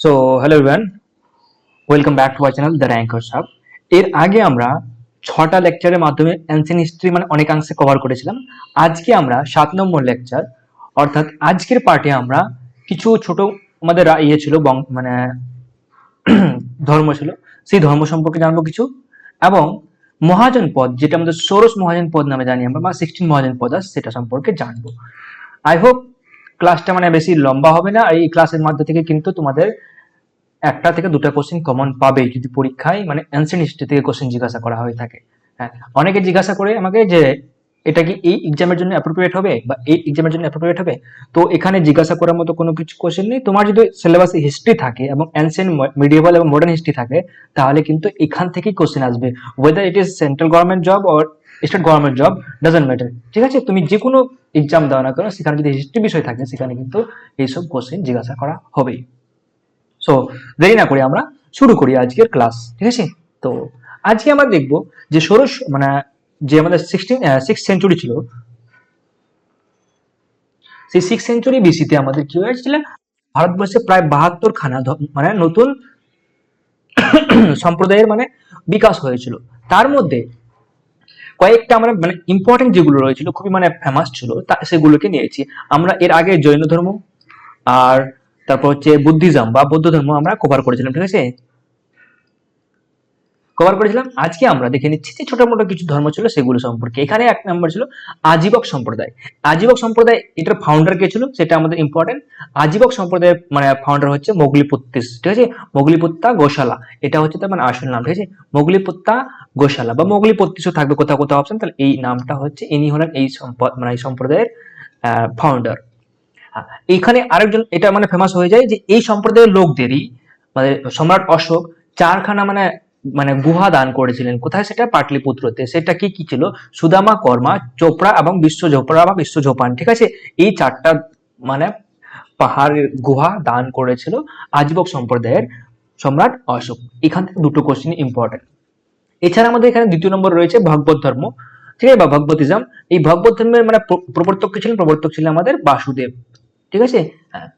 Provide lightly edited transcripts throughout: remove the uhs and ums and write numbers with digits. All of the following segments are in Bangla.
So hello everyone, welcome back to our channel the rankers hub. এর আগে আমরা 6টা লেকচারের মাধ্যমে অ্যানসিয়েন্ট হিস্ট্রি মানে অনেকাংশে কভার করেছিলাম। আজকে আমরা 7 নম্বর লেকচার অর্থাৎ আজকের পার্টে আমরা কিছু ছোট আমাদের ছিল মানে ধর্ম ছিল, সেই ধর্ম সম্পর্কে জানবো কিছু, এবং মহাজন পদ যেটা আমাদের ষোড়শ মহাজন পদ নামে জানি আমরা, বা 16 মহাজন পদ আছে সেটা সম্পর্কে জানবো। আই হোপ ক্লাসটা মানে বেশি লম্বা হবে না। এই ক্লাসের মধ্যে থেকে কিন্তু তোমাদের একটা থেকে দুটা কোশ্চেন কমন পাবে যদি পরীক্ষায় মানে অ্যানসিয়েন্ট হিস্ট্রি থেকে কোশ্চেন জিজ্ঞাসা করা হয়ে থাকে। হ্যাঁ, অনেকে জিজ্ঞাসা করে আমাকে যে এটা কি এই এক্সামের জন্য অ্যাপ্রোপ্রিয়েট হবে বা এই এক্সামের জন্য অ্যাপ্রোপ্রিয়েট হবে। তো এখানে জিজ্ঞাসা করার মতো কোনো কিছু কোশ্চেন নেই। তোমার যদি সিলেবাসে হিস্ট্রি থাকে এবং অ্যানসিয়েন্ট, মিডিয়েভাল এবং মডার্ন হিস্ট্রি থাকে, তাহলে কিন্তু এখান থেকেই কোশ্চেন আসবে, weather it is central government job or state government job, doesn't matter. ঠিক আছে, তুমি যে কোনো এক্সাম দাও না কেন, সেখানে যদি হিস্ট্রি বিষয় থাকে সেখানে কিন্তু এইসব কোশ্চেন জিজ্ঞাসা করা হবেই। সো দেরি না করে আমরা শুরু করি আজকের ক্লাস। ঠিক আছে, তো আজকে আমরা দেখব যে ষোড়শ মানে যে আমাদের সিক্স সেঞ্চুরি ছিল, সেই 6 সেঞ্চুরি বিসিতে আমাদের কি হয়েছিল, ভারতবর্ষে প্রায় 72 খানা মানে নতুন সম্প্রদায়ের মানে বিকাশ হয়েছিল। তার মধ্যে কয়েকটা আমরা মানে ইম্পর্টেন্ট যেগুলো রয়েছিল, খুবই মানে ফেমাস ছিল, সেগুলোকে নিয়েছি আমরা। এর আগে জৈন ধর্ম আর তারপর হচ্ছে বুদ্ধিজম বা বৌদ্ধ ধর্ম আমরা কভার করেছিলাম। ঠিক আছে, কভার করেছিলাম। আজকে আমরা দেখে নিচ্ছি যে ছোট মোটো কিছু ধর্ম ছিল সেগুলো সম্পর্কে। এখানে এক নম্বর ছিল আজীবক সম্প্রদায়। আজীবক সম্প্রদায়, এটার ফাউন্ডার কে ছিল সেটা আমাদের ইম্পর্টেন্ট। আজীবক সম্প্রদায়ের মানে ফাউন্ডার হচ্ছে মোগলিপুত্তিস। ঠিক আছে, মোগলিপুত্তা গোশালা, এটা হচ্ছে তার মানে আসল নাম। ঠিক আছে, মোগলিপুত্তা গোশালা বা মোগলিপত্তিসও থাকবে কোথাও কোথাও অপশন, তাহলে এই নামটা হচ্ছে, ইনি হলেন এই মানে এই সম্প্রদায়ের ফাউন্ডার। এইখানে আরেকজন এটা মানে ফেমাস হয়ে যায় যে এই সম্প্রদায়ের লোকদেরই মানে সম্রাট অশোক চারখানা মানে মানে গুহা দান করেছিলেন। কোথায়? সেটা পাটলিপুত্রতে। সেটা কি কি ছিল? সুদামা, কর্মা, চোপড়া এবং বিশ্ব চোপড়া বা বিশ্ব ঝোপান। ঠিক আছে, এই চারটা মানে পাহাড়ের গুহা দান করেছিল আজীবক সম্প্রদায়ের সম্রাট অশোক। এখান থেকে দুটো কোশ্চেন ইম্পর্টেন্ট। এছাড়া আমাদের এখানে দ্বিতীয় নম্বর রয়েছে ভগবত ধর্ম। ঠিক আছে, বা ভগবতিজম। এই ভগবত ধর্মের মানে প্রবর্তক ছিলেন আমাদের বাসুদেব। ঠিক আছে, হ্যাঁ,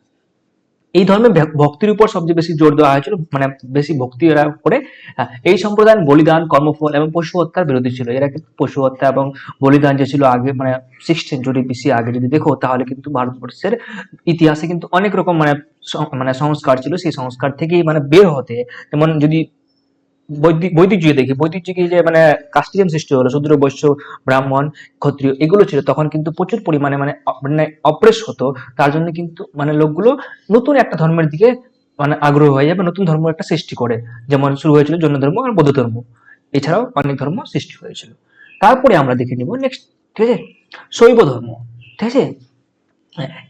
এই ধর্মে ভক্তির উপর সবচেয়ে বেশি জোর দেওয়া হয়েছিল, মানে বেশি ভক্তি এরা করে। এই সম্প্রদায় বলিদান, কর্মফল এবং পশু হত্যার বিরোধী ছিল। এরা কিন্তু পশু হত্যা এবং বলিদান যে ছিল আগে মানে 6 সেঞ্চুরি বিসি আগে যদি দেখো, তাহলে কিন্তু ভারতবর্ষের ইতিহাসে কিন্তু অনেক রকম মানে মানে সংস্কার ছিল। সেই সংস্কার থেকেই মানে বের হতে, যেমন যদি বৈদিক যুগে দেখি, বৈদিক যুগে যে মানে কাস্টিজম সৃষ্টি হলো, শূদ্র, বৈশ্য, ব্রাহ্মণ, ক্ষত্রিয় এগুলো ছিল, তখন কিন্তু প্রচুর পরিমাণে মানে মানে অপ্রেস হতো। তার জন্য কিন্তু মানে লোকগুলো নতুন একটা ধর্মের দিকে মানে আগ্রহ হয়ে যাবে, নতুন ধর্ম একটা সৃষ্টি করে। যেমন শুরু হয়েছিল জৈন ধর্ম আর বৌদ্ধ ধর্ম, এছাড়াও অনেক ধর্ম সৃষ্টি হয়েছিল। তারপরে আমরা দেখে নিব নেক্সট। ঠিক আছে, শৈব ধর্ম। ঠিক আছে,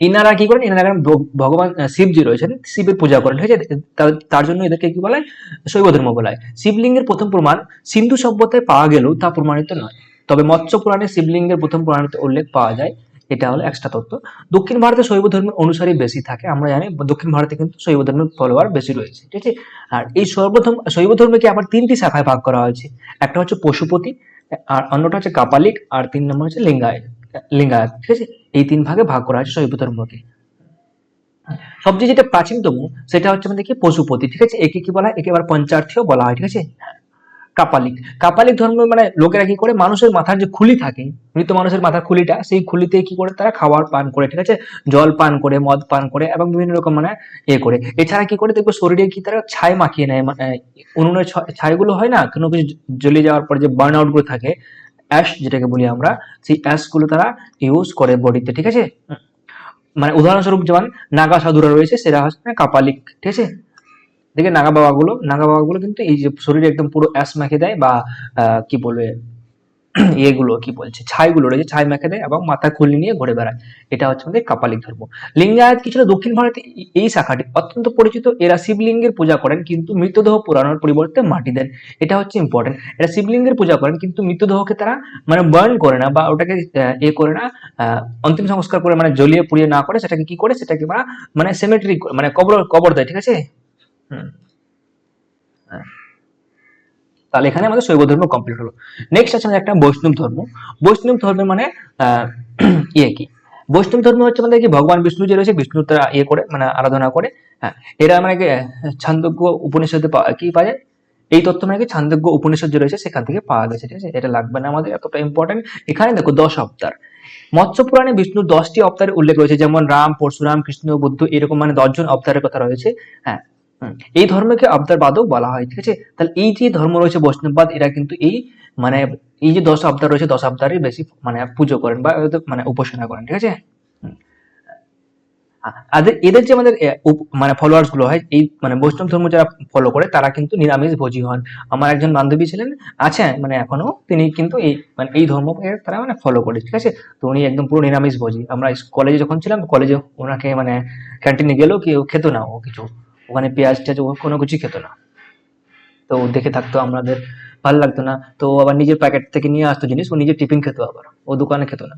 ইনারা কি করেন, ইনারা ভগবান শিব যে রয়েছেন শিবের পূজা করেন। ঠিক আছে, তার জন্য এদেরকে কি বলা হয়, শৈব ধর্ম বলা হয়। শিবলিঙ্গের প্রথম প্রমাণ সিন্ধু সভ্যতায় পাওয়া গেলেও তা প্রমাণিত নয়, তবে মৎস্য পুরাণে শিবলিঙ্গের প্রথম প্রমাণিত উল্লেখ পাওয়া যায়। এটা হলো এক্সট্রা তত্ত্ব। দক্ষিণ ভারতে শৈব ধর্মের অনুসারী বেশি থাকে, আমরা জানি দক্ষিণ ভারতে কিন্তু শৈব ধর্মের ফলোয়ার বেশি রয়েছে। ঠিক আছে, আর এই শৈব ধর্মকে আবার 3টি শাখায় ভাগ করা হয়েছে। একটা হচ্ছে পশুপতি, আর অন্যটা হচ্ছে কাপালিক, আর 3 নম্বর হচ্ছে লিঙ্গায়ত। লিঙ্গায়ত। ঠিক আছে, এই 3 ভাগে ভাগ করা হয়েছে শৈব ধর্মকে। সবচেয়ে যেটা প্রাচীনতম সেটা হচ্ছে আমাদের কি পশুপতি। ঠিক আছে, একে কি বলা হয়, একে আবার পঞ্চার্থীয় বলা হয়। ঠিক আছে, কাপালিক। কাপালিক ধর্ম মানে লোকেরা কি করে, মানুষের মাথার যে খুলি থাকে, মৃত মানুষের মাথার খুলিটা, সেই খুলিতে কি করে তারা খাবার পান করে। ঠিক আছে, জল পান করে, মদ পান করে এবং বিভিন্ন রকম মানে করে। এছাড়া কি করে দেখবো, শরীরে কি তারা ছাই মাখিয়ে নেয়, মানে উনুনের ছাইগুলো হয় না, কোনো কিছু জ্বলে যাওয়ার পর যে বার্ন আউট গুলো থাকে, অ্যাশ যেটাকে বলি আমরা, সেই অ্যাশ গুলো তারা ইউজ করে বডিতে। ঠিক আছে, মানে উদাহরণস্বরূপ যেমন নাগা সাধুরা রয়েছে, সেটা হচ্ছে কাপালিক। ঠিক আছে, দেখে নাগা বাবাগুলো কিন্তু এই যে শরীরে একদম পুরো অ্যাশ মেখে দেয়, বা কি বলবে এগুলো কি বলছে, ছাইগুলো রয়েছে, ছাই মেখে দেয় এবং মাথা খুলি নিয়ে ঘুরে বেড়ায়। এটা হচ্ছে আমাদের কাপালিক ধর্ম। লিঙ্গায়ত কি ছিল, দক্ষিণ ভারতে এই শাখাটি অত্যন্ত পরিচিত। এরা শিবলিঙ্গের পূজা করেন কিন্তু মৃতদেহ পোড়ানোর পরিবর্তে মাটি দেন। এটা হচ্ছে ইম্পর্টেন্ট। এরা শিবলিঙ্গের পূজা করেন কিন্তু মৃতদেহকে তারা মানে বার্ন করে না, বা ওটাকে করে না, অন্তিম সংস্কার করে মানে জ্বলিয়ে পুড়িয়ে না করে, সেটাকে কি করে, সেটাকে মানে সেমেট্রি মানে কবর কবর দেয়। ঠিক আছে, হুম, হ্যাঁ। তাহলে এখানে আমাদের শৈব ধর্ম কমপ্লিট হলো। নেক্সট আছে একটা বৈষ্ণব ধর্ম। বৈষ্ণব ধর্মের মানে কি, বৈষ্ণব ধর্ম হচ্ছে আমাদের কি, ভগবান বিষ্ণু যে রয়েছে, বিষ্ণু তারা করে মানে আরাধনা করে। হ্যাঁ, এরা মানে কি ছান্দোগ্য উপনিষদে কি পাওয়া যায়, এই তথ্য মানে কি ছান্দোগ্য উপনিষদ যে রয়েছে সেখান থেকে পাওয়া গেছে, ঠিক আছে, এটা লাগবে না আমাদের, এতটা ইম্পর্টেন্ট। এখানে দেখো 10 অবতার, মৎস্য পুরাণে বিষ্ণুর 10টি অবতারের উল্লেখ রয়েছে, যেমন রাম, পরশুরাম, কৃষ্ণ, বুদ্ধ, এরকম মানে 10জন অবতারের কথা রয়েছে। হ্যাঁ, এই ধর্মকে অবতারবাদও বলা হয়, ঠিক আছে। তাহলে এই যে ধর্ম রয়েছে বৈষ্ণববাদ, এরা কিন্তু এই মানে এই যে 10 অবতার রয়েছে 10 অবতারই বেশি মানে পুজো করেন বা মানে উপাসনা করেন, ঠিক আছে। আর এদের যে আমাদের মানে ফলোয়ার্স গুলো হয়, এই মানে বৈষ্ণব ধর্ম যারা ফলো করে তারা কিন্তু নিরামিষ ভোজী হন। আমার একজন বান্ধবী ছিলেন, আছে মানে এখনো, তিনি কিন্তু এই মানে এই ধর্মকে তারা মানে ফলো করে, ঠিক আছে। তো উনি একদম পুরো নিরামিষ ভোজী। আমরা কলেজে যখন ছিলাম, কলেজে ওনাকে মানে ক্যান্টিনে গেলেও কেউ খেত না, ও কিছু ওখানে পেঁয়াজ টেয়াজ ও কোনো কিছু খেত না। তো দেখে থাকতো, আমাদের ভালো লাগতো না। তো আবার নিজের প্যাকেট থেকে নিয়ে আসতো জিনিস, ও নিজের টিফিন খেতো, আবার ও দোকানে খেতো না।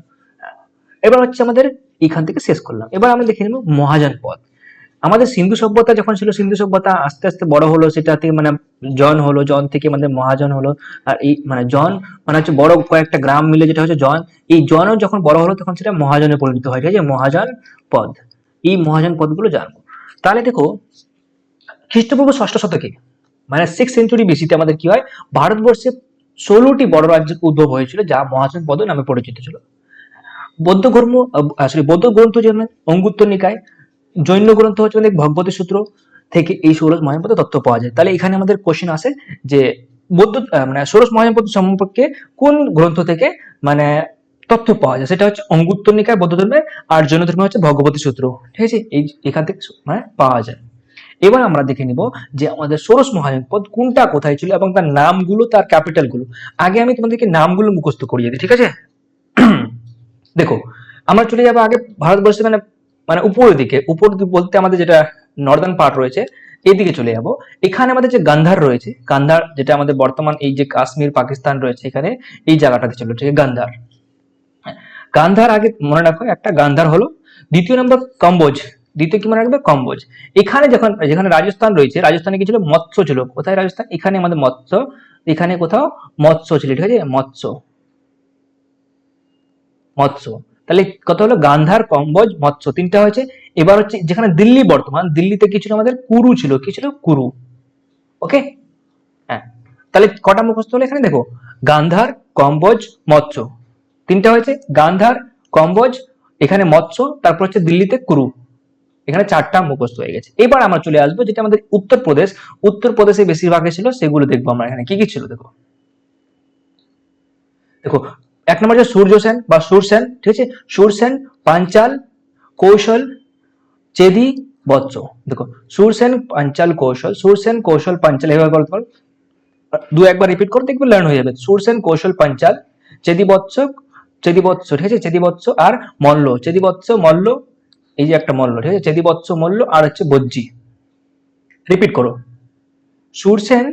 এবার হচ্ছে আমাদের এখান থেকে শেষ করলাম, এবার আমরা দেখে নেব মহাযান পথ। আমাদের সিন্ধু সভ্যতা যখন ছিল, সিন্ধু সভ্যতা আস্তে আস্তে বড় হলো, সেটা থেকে মানে জন হলো, জন থেকে আমাদের মহাজন হলো। আর এই মানে জন মানে হচ্ছে বড় কয়েকটা গ্রাম মিলে যেটা হচ্ছে জন, এই জনও যখন বড় হলো তখন সেটা মহাজনে পরিণত হয়, ঠিক আছে, মহাজন পদ। এই মহাজন পদগুলো জানবো। তাহলে দেখো, খ্রিস্টপূর্ব 6শ শতকে মানে 6th সেঞ্চুরি বিসিতে আমাদের কি হয়, ভারতবর্ষে 16টি বড় রাজ্যের উদ্ভব হয়েছিল, যা মহাজন পদ নামে পরিচিত ছিল। বৌদ্ধ ধর্ম, বৌদ্ধ গ্রন্থ যেমন অঙ্গুত্তর নিকায়, জৈন গ্রন্থ হচ্ছে অনেক ভগবতী সূত্র থেকে এই ষোড়শ মহাযানপদ তথ্য পাওয়া যায়। তাহলে এখানে আমাদের কোশ্চেন আসে যে বৌদ্ধ মানে ষোড়শ মহাযানপদ সম্পর্কে কোন গ্রন্থ থেকে মানে তথ্য পাওয়া যায়, সেটা হচ্ছে অঙ্গুত্তর নিকায় বৌদ্ধ ধর্মের, আর জৈন ধর্মে হচ্ছে ভগবতী সূত্র, ঠিক আছে, এই এখান থেকে মানে পাওয়া যায়। এবার আমরা দেখে নিব যে আমাদের ষোড়শ মহাযানপদ কোনটা কোথায় ছিল এবং তার নামগুলো, তার ক্যাপিটাল গুলো। আগে আমি তোমাদেরকে নামগুলো মুখস্থ করিয়ে দিই, ঠিক আছে। দেখো, আমরা চলে যাবো আগে ভারতবর্ষে মানে মানে উপরের দিকে, উপর দিকে বলতে আমাদের যেটা নর্দার্ন পার্ট রয়েছে, এদিকে চলে যাব। এখানে আমাদের যে গান্ধার রয়েছে, গান্ধার যেটা আমাদের বর্তমান এই যে কাশ্মীর পাকিস্তান রয়েছে, এখানে এই জায়গাটাতে ছিল, ঠিক আছে, গান্ধার। গান্ধার আগে মনে রাখো, একটা গান্ধার হলো, দ্বিতীয় নম্বর কম্বোজ, দ্বিতীয় কি মনে রাখবে, কম্বোজ। এখানে যখন যেখানে রাজস্থান রয়েছে, রাজস্থানে কি ছিল, মৎস্য ছিল, কোথায় রাজস্থান, এখানে আমাদের মৎস্য, এখানে কোথাও মৎস্য ছিল, ঠিক আছে, মৎস্য, মৎস্য। তাহলে কত হলো, গান্ধার, কম্বোজ, মৎস্য, তিনটা হয়েছে। এবার হচ্ছে যেখানে দিল্লি, বর্তমান দিল্লিতে কি ছিল আমাদের, কুরু ছিল, কি ছিল, কুরু। ওকে, হ্যাঁ। তাহলে কটা মুখস্থ হলো এখানে, দেখো, গান্ধার, কম্বোজ, মৎস্য, তিনটা হয়েছে, গান্ধার, কম্বোজ, এখানে মৎস্য, তারপর হচ্ছে দিল্লিতে কুরু, এখানে 4টা মুখস্থ হয়ে গেছে। এবার আমরা চলে আসবো যেটা আমাদের উত্তরপ্রদেশ, উত্তরপ্রদেশে বেশিরভাগে ছিল, সেগুলো দেখবো আমরা এখানে কি কি ছিল। দেখো, দেখো, এক নম্বর যে সূর্য সেন বা সুরসেন, ঠিক আছে, সুরসেন, পাঞ্চাল, কৌশল, চেদি, বৎস। দেখো, সুরসেন, পাঞ্চাল, কৌশল, সুরসেন, কৌশল, পাঞ্চাল, এভাবে করতে পারো, দু একবার রিপিট করে দেখবে, লার্ন হয়ে যাবে। সুরসেন, কৌশল, পাঞ্চাল, চেদি, বৎস, চেদি, বৎস, ঠিক আছে, চেদি, বৎস, আর মল্ল, চেদি, বৎস, মল্ল, এই যে একটা মল্ল, ঠিক আছে, চেদি, বৎস, মল্ল, আর হচ্ছে বজ্জি। রিপিট করো, সুরসেন,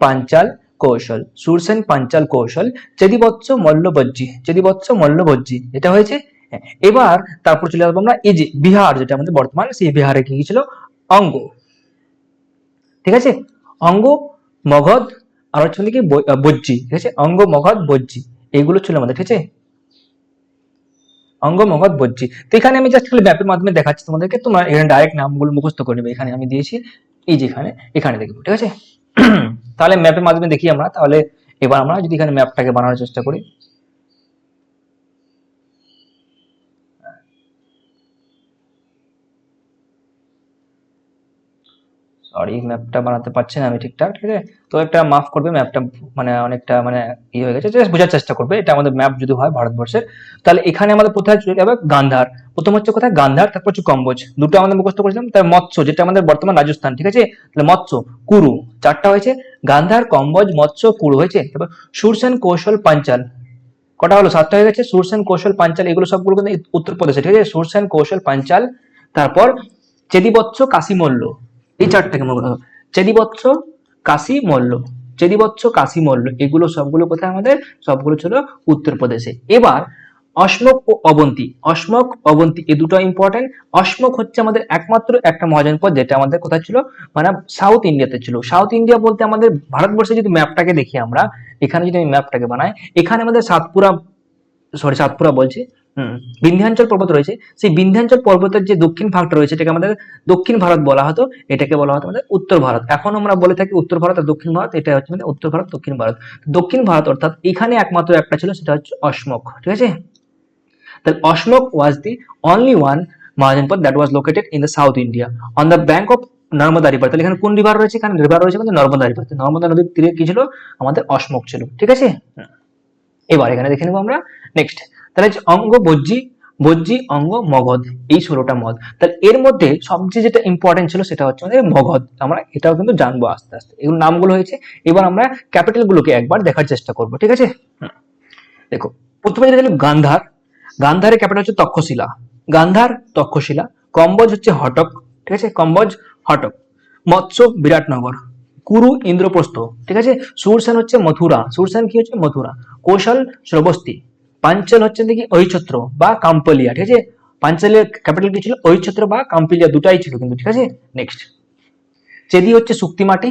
পাঞ্চাল, কৌশল, সুরসেন, পাঞ্চাল, কৌশল, চেদিবৎস, মল্ল, বজ্জি, চেদিবৎস, মল্ল, বজ্জি, এটা হয়েছে। হ্যাঁ, এবার তারপর চলে আসবো আমরা এই যে বিহার, যেটা আমাদের বর্তমান, সেই বিহারে কি ছিল, অঙ্গ, ঠিক আছে, অঙ্গ, মগধ, আর হচ্ছে কি বজ্জি, ঠিক আছে, অঙ্গ, মগধ, বজ্জি, এইগুলো ছিল আমাদের, ঠিক আছে, অঙ্গ, মগধ, বজ্জি। তো এখানে আমি জাস্ট খালি ম্যাপের মাধ্যমে দেখাচ্ছি তোমাদেরকে, তোমরা এখানে ডাইরেক্ট নামগুলো মুখস্থ করে নেবে। এখানে আমি দিয়েছি, এই যেখানে, এখানে দেখবো, ঠিক আছে। তাহলে ম্যাপের মাধ্যমে দেখি আমরা, তাহলে এবার আমরা যদি এখানে ম্যাপটাকে বানানোর চেষ্টা করি, সরি ম্যাপটা বানাতে পারছি না আমি ঠিকঠাক, ঠিক আছে। তো একটা মাফ করবে, ম্যাপটা মানে অনেকটা মানে ইয়ে হয়ে গেছে, জাস্ট বোঝার চেষ্টা করবে, এটা আমাদের ম্যাপ যদি হয় ভারতবর্ষের। তাহলে এখানে আমাদের কোথায় চলে যাবে, গান্ধার, প্রথম হচ্ছে কোথায়, গান্ধার, তারপর হচ্ছে কম্বোজ, দুটো আমাদের মুখস্থ করেছিলাম। তার মৎস্য, যেটা আমাদের বর্তমান রাজস্থান, ঠিক আছে, তাহলে মৎস্য, কুরু, 4টা হয়েছে, গান্ধার, কম্বোজ, মৎস্য, কুরু হয়েছে। তারপর সুরসেন, কৌশল, পাঞ্চাল, কটা হলো, 7টা হয়ে গেছে, সুরসেন, কৌশল, পাঞ্চাল, এগুলো সবগুলো কিন্তু উত্তরপ্রদেশে, ঠিক আছে, সুরসেন, কৌশল, পাঞ্চাল। তারপর চেদিবৎস, কাশী, মল্ল, এই 4টাকে মনে করো, চেদিবৎস, কাশী, মল্ল, চেদিবৎস, কাশী, মল্ল, এগুলো সবগুলো কোথায় আমাদের, সবগুলো ছিল উত্তরপ্রদেশে। এবার অশ্মক ও অবন্তী, অশ্মক, অবন্তী, এই দুটো ইম্পর্টেন্ট। অশ্মক হচ্ছে আমাদের একমাত্র একটা মহাজনপদ, যেটা আমাদের কোথায় ছিল, মানে সাউথ ইন্ডিয়াতে ছিল। সাউথ ইন্ডিয়া বলতে আমাদের ভারতবর্ষে যদি ম্যাপটাকে দেখি আমরা, এখানে যদি আমি ম্যাপটাকে বানাই, এখানে আমাদের সাতপুরা, সরি সাতপুরা বলছি, হুম, বিন্ধ্যাঞ্চল পর্বত রয়েছে, সেই বিন্ধ্যাঞ্চল পর্বতের যে দক্ষিণ ভাগটা রয়েছে এটাকে আমাদের দক্ষিণ ভারত বলা হতো, এটাকে বলা হতো আমাদের উত্তর ভারত। এখন আমরা বলে থাকি উত্তর ভারত আর দক্ষিণ ভারত, এটা হচ্ছে আমাদের উত্তর ভারত দক্ষিণ ভারত। দক্ষিণ ভারত অর্থাৎ এখানে একমাত্র একটা ছিল, সেটা হচ্ছে অশমক, ঠিক আছে। তাহলে Ashmaka was the only one mahajanapada that was located in the south India on the bank of Narmada river. তাহলে এখানে কোন রিভার রয়েছে? এখানে রিভার রয়েছে আমাদের নর্মদা রিভার। নর্মদা নদীর তীরে কি ছিল? আমাদের অশমক ছিল, ঠিক আছে। এবার এখানে দেখে নেবো আমরা নেক্সট। তাহলে অঙ্গ বজ্জি, বজ্জি অঙ্গ মগধ, এই 16টা মদ। তাহলে এর মধ্যে সবচেয়ে যেটা ইম্পর্টেন্ট ছিল সেটা হচ্ছে আমাদের মগধ। আমরা এটাও কিন্তু জানবো আস্তে আস্তে, এগুলো নামগুলো হয়েছে। এবার আমরা ক্যাপিটাল গুলোকে একবার দেখার চেষ্টা করবো, ঠিক আছে। দেখো, প্রথমে যেটা ছিল গান্ধার, গান্ধারের ক্যাপিটাল হচ্ছে তক্ষশিলা, গান্ধার তক্ষশিলা। কম্বোজ হচ্ছে হটক, ঠিক আছে, কম্বোজ হটক। মৎস্য বিরাটনগর, কুরু ইন্দ্রপ্রস্থ, ঠিক আছে। সুরসেন হচ্ছে মথুরা, সুরসেন কি হচ্ছে? মথুরা। কৌশল শ্রবস্তি। পাঞ্চল হচ্ছে দেখি ঐছত্র বা কাম্পলিয়া, ঠিক আছে। পাঞ্চালের ক্যাপিটাল কি ছিল? ঐছত্র বা কাম্পিলিয়া, দুটাই ছিল কিন্তু, ঠিক আছে। নেক্সট, চেদি হচ্ছে শুক্তিমাটি।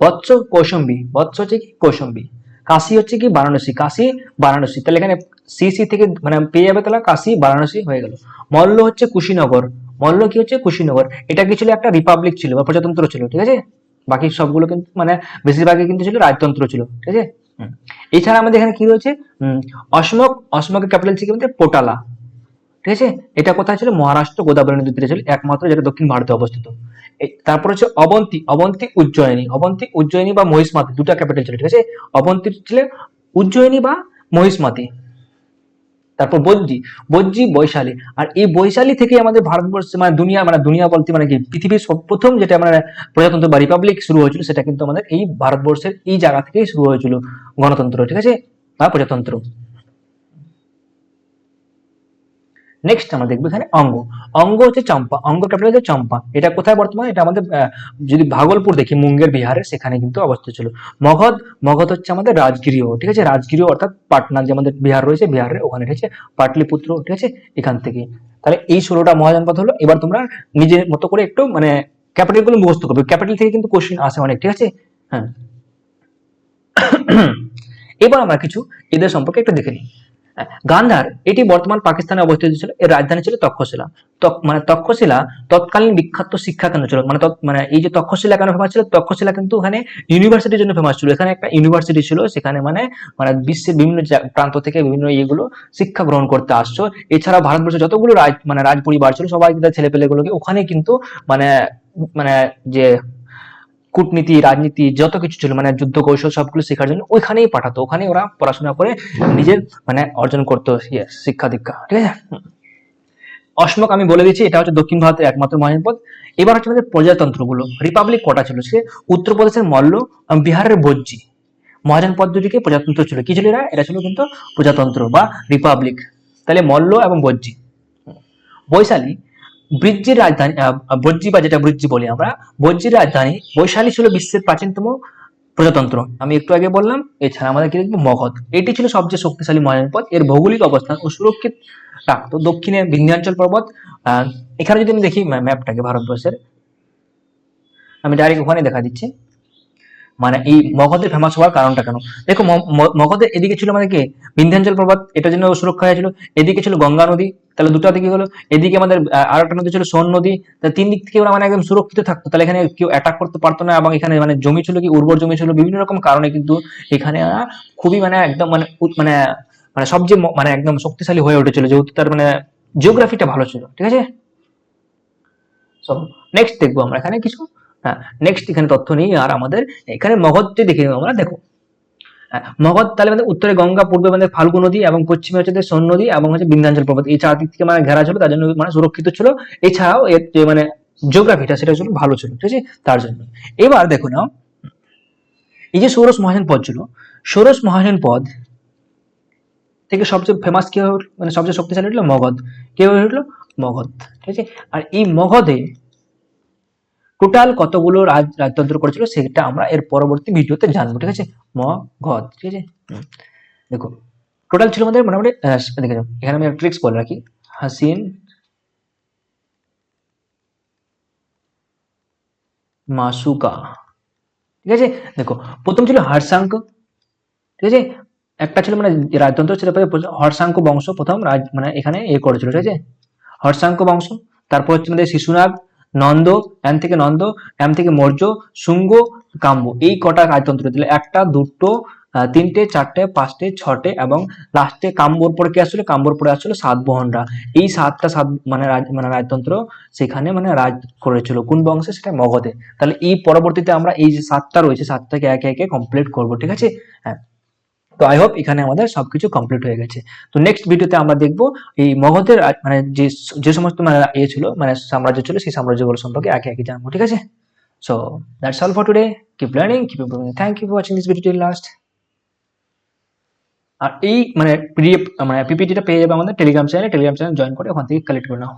বৎস কৌশম্বী, বৎস হচ্ছে কি? কৌশম্বী। কাশী হচ্ছে কি? বারাণসী, কাশী বারাণসী। তাহলে এখানে সি সি থেকে মানে পেয়ে যাবে, তাহলে কাশী বারাণসী হয়ে গেল। মল্ল হচ্ছে কুশীনগর, মল্ল কি হচ্ছে? কুশীনগর। এটা কি ছিল? একটা রিপাবলিক ছিল বা প্রজাতন্ত্র ছিল, ঠিক আছে। বাকি সবগুলো কিন্তু মানে বেশিরভাগই কিন্তু ছিল রাজতন্ত্র ছিল, ঠিক আছে। এছাড়া আমাদের এখানে কি রয়েছে? অসমক, অসমকের ক্যাপিটাল ছিল আমাদের পোটালা, ঠিক আছে। এটা কোথায় ছিল? মহারাষ্ট্র গোদাবরী নদীর তীরে ছিল, একমাত্র যেটা দক্ষিণ ভারতে অবস্থিত। তারপর হচ্ছে অবন্তী, অবন্তী উজ্জয়িনী, অবন্তী উজ্জয়িনী বা মহিষমাতি, দুটা ক্যাপিটাল ছিল, ঠিক আছে। অবন্তী ছিল উজ্জয়িনী বা মহিষমাতি। তারপর বজ্জি, বজ্জি বৈশালী। আর এই বৈশালী থেকে আমাদের ভারতবর্ষে মানে দুনিয়া বলতে মানে কি পৃথিবীর প্রথম যেটা মানে প্রজাতন্ত্র বা রিপাবলিক শুরু হয়েছিল, সেটা কিন্তু আমাদের এই ভারতবর্ষের এই জায়গা থেকেই শুরু হয়েছিল গণতন্ত্র, ঠিক আছে, বা প্রজাতন্ত্র। নেক্সট আমরা দেখবো এখানে অঙ্গ, অঙ্গ হচ্ছে চম্পা, অঙ্গ ক্যাপিটাল হচ্ছে চম্পা। এটা কোথায় বর্তমানে? এটা আমাদের যদি ভাগলপুর দেখি মুঙ্গের বিহারে, সেখানে কিন্তু অবস্থিত ছিল। মগধ, মগধ হচ্ছে আমাদের রাজগৃহ, ঠিক আছে, রাজগৃহ অর্থাৎ পাটনা, যে আমাদের বিহার রয়েছে, বিহারের ওখানে রয়েছে পাটলিপুত্র, ঠিক আছে, এখান থেকে। তাহলে এই 16টা মহাজনপদ হলো। এবার তোমরা নিজের মতো করে একটু মানে ক্যাপিটাল গুলো মুখস্থ করবে, ক্যাপিটাল থেকে কিন্তু কোশ্চেন আসে অনেক, ঠিক আছে। হ্যাঁ, এবার আমরা কিছু এদের সম্পর্কে একটু দেখে নিই। গান্ধার, এটি বর্তমান পাকিস্তানে অবস্থিত ছিল, এর রাজধানী ছিল তক্ষশিলা। মানে তক্ষশিলা তৎকালীন বিখ্যাত শিক্ষা কেন্দ্র ছিল। মানে এই যে তক্ষশিলা কেন ফেমাস ছিল? তক্ষশিলা কিন্তু ওখানে ইউনিভার্সিটির জন্য ফেমাস ছিল। এখানে একটা ইউনিভার্সিটি ছিল, সেখানে মানে মানে বিশ্বের বিভিন্ন প্রান্ত থেকে বিভিন্ন ইয়েগুলো শিক্ষা গ্রহণ করতে আসছো। এছাড়া ভারতবর্ষের যতগুলো মানে রাজ পরিবার ছিল, সবাই তাদের ছেলে পেলেগুলোকে ওখানে কিন্তু মানে মানে যে কূটনীতি রাজনীতি যত কিছু ছিল মানে যুদ্ধ কৌশল সবগুলো শেখার জন্য ওইখানেই পাঠাতো, ওখানে ওরা পড়াশোনা করে নিজের মানে অর্জন করতো শিক্ষা দীক্ষা, ঠিক আছে। অসমক আমি বলে দিচ্ছি, এটা হচ্ছে দক্ষিণ ভারতের একমাত্র মহাজনপদ। এবার হচ্ছে আমাদের প্রজাতন্ত্রগুলো, রিপাবলিক কটা ছিল? সে উত্তরপ্রদেশের মল্ল, বিহারের ভোজ্জি। মহাজনপদ দুটিকে প্রজাতন্ত্র ছিল, কি ছিল এরা? এরা ছিল কিন্তু প্রজাতন্ত্র বা রিপাবলিক। তাহলে মল্ল এবং ভোজ্জি। বৈশালী, বৃজ্যের রাজধানী, বজ্জি বা যেটা বৃজ্জি বলি আমরা, বজ্জির রাজধানী বৈশালী ছিল বিশ্বের প্রাচীনতম প্রজাতন্ত্র, আমি একটু আগে বললাম। এছাড়া আমাদের কি দেখবো? মগধ, এটি ছিল সবচেয়ে শক্তিশালী মহাজনপদ। এর ভৌগোলিক অবস্থান ও সুরক্ষিত রাখতো দক্ষিণে বিন্ধ্যাঞ্চল পর্বত। এখানে যদি আমি দেখি ম্যাপটাকে ভারতবর্ষের, আমি ডাইরেক্ট ওখানে দেখা দিচ্ছি মানে এই মগধের ফেমাস হওয়ার কারণটা কেন। দেখো, মগধের এদিকে ছিল আমাদের কি বিন্ধ্যাঞ্চল পর্বত, এটার জন্য সুরক্ষা হয়েছিল। এদিকে ছিল গঙ্গা নদী, তাহলে দুটা দিকে হলো। এদিকে আমাদের আর একটা নদী ছিল সোন নদী। তাহলে তিন দিক থেকে ওরা মানে একদম সুরক্ষিত থাকতো, তাহলে এখানে কেউ অ্যাটাক করতে পারতো না। এবং এখানে মানে জমি ছিল কি উর্বর জমি ছিল, বিভিন্ন রকম কারণে কিন্তু এখানে খুবই মানে একদম মানে মানে মানে সবচেয়ে মানে একদম শক্তিশালী হয়ে উঠেছিল, যেহেতু তার মানে জিওগ্রাফিটা ভালো ছিল, ঠিক আছে। নেক্সট দেখবো আমরা এখানে কিছু। হ্যাঁ, নেক্সট এখানে তথ্য নেই আর আমাদের এখানে মগধটি দেখে নেবো আমরা। দেখো, মগধ তাহলে আমাদের উত্তরে গঙ্গা, পূর্বে আমাদের ফাল্গু নদী এবং পশ্চিমে হচ্ছে সোন নদী এবং হচ্ছে বিন্ধ্যাঞ্চল পর্বত, এই চারদিক থেকে মানে ঘেরা ছিল, তার জন্য মানে সুরক্ষিত ছিল। এছাড়াও এর যে মানে জিওগ্রাফিটা সেটা ছিল ভালো ছিল, ঠিক আছে, তার জন্য। এবার দেখো নাও, এই যে ষোড়শ মহাজন পদ ছিল, ষোড়শ মহাজন পদ থেকে সবচেয়ে ফেমাস কি হয়ে উঠলো, মানে সবচেয়ে শক্তিশালী হলো মগধ। কে হয়ে উঠলো? মগধ, ঠিক আছে। আর এই মগধে টোটাল কতগুলো রাজতন্ত্র করেছিল সেটা আমরা এর পরবর্তী ভিডিওতে জানবো, ঠিক আছে। মগধ, ঠিক আছে। দেখো, টোটাল ছিল আমাদের মোটামুটি দেখে যাও, এখানে আমি ট্রিক্স বলে রাখি। হাসিন, মাসুকা, ঠিক আছে। দেখো, প্রথম ছিল হারসাঙ্ক, ঠিক আছে। একটা ছিল মানে রাজতন্ত্র ছিল, হর্ষাঙ্ক বংশ প্রথম মানে এখানে করেছিল, ঠিক আছে, হর্ষাঙ্ক বংশ। তারপর হচ্ছে আমাদের শিশুনাগ, নন্দ, নন্দ, এম থেকে মৌর্য, শুঙ্গ, কাম্য, এই কটা রাজতন্ত্র দিলে, একটা, দুটো, তিনটে, চারটে, পাঁচটে, ছটে, এবং লাস্টে কাম্যর পরে কি আসছিল, কাম্যর পরে আসছিল সাতবাহনরা। এই সাত মানে মানে রাজতন্ত্র সেখানে মানে রাজ করেছিল কোন বংশে, সেটা মগধে। তাহলে এই পরবর্তীতে আমরা এই যে সাতটা রয়েছে, সাতটাকে একে একে কমপ্লিট করবো, ঠিক আছে। হ্যাঁ, তো আই হোপ এখানে আমাদের সবকিছু কমপ্লিট হয়ে গেছে। তো নেক্সট ভিডিওতে আমরা দেখবো এই মগধের মানে যে যে সমস্ত মানে ছিল মানে সাম্রাজ্য ছিল, সেই সাম্রাজ্যগুলো সম্পর্কে একে একে জানবো, ঠিক আছে। So that's all for today. Keep learning, keep improving. Thank you for watching this video till last. আর এই মানে পিডিএফ মানে পিপিটিটা পেয়ে যাবে আমাদের টেলিগ্রাম চ্যানেলে, টেলিগ্রাম চ্যানেল জয়েন করে ওখান থেকে কালেক্ট করে নাও।